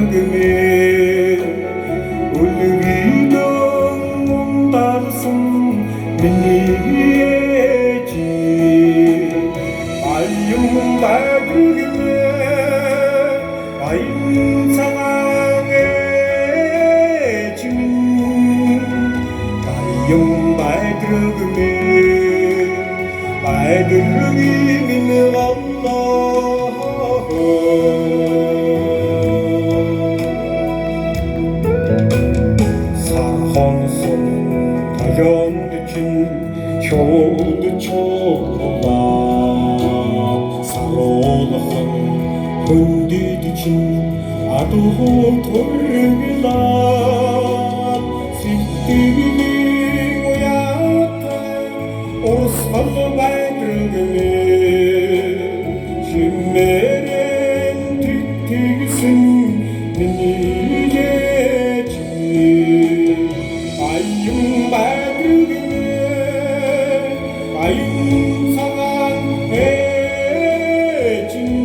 байдırgıme Ulgidon mumdarsın beni eci Ayım байдırgıme Ayım salang ecim Ayım байдırgıme байдırgımin Sarhansın tayan için çoğuldu çoğular Sarolağın hündid için aduhu torvilar Sittiğinin uyatta orsalı байдırgıme Şimmeren tüttüksün beni geçi Ayım байдırgıme Ayım salan ecim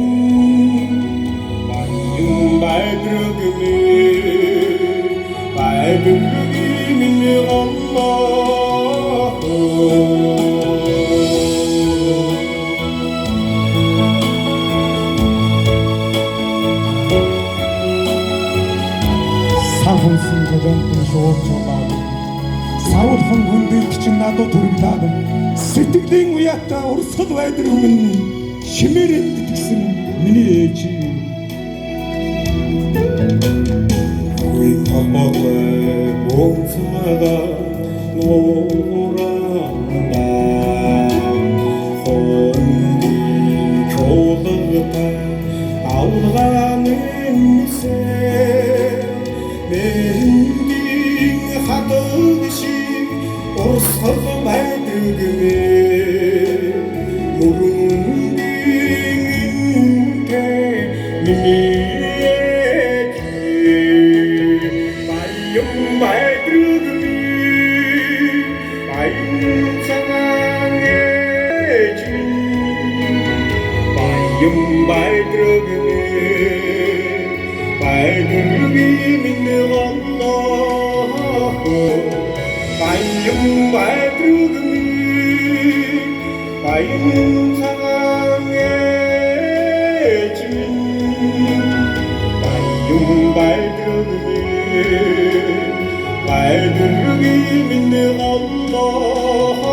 Ayım байдırgıme байдırgımın Allah'ım Sarхамсан төлөөнтөн шууд чулаад савуулхан хүндийг чинь надад төрөлдөөд сэтгэлийн уяатаа урсгал байдыргын шимээрэн битгсэн миний ээж Ой папале бонцага норанда Хонди чолгота алганымсе Мендин хатыгши орсгал байдыргыме Мурундинте минеки Ayım байдırgıme Ayım salan ecim Ayım байдırgıme байдırgımın Allah'ım Ayım байдırgıme Ayım salan ecim Ayım байдırgıme байдırgımın Allah'ım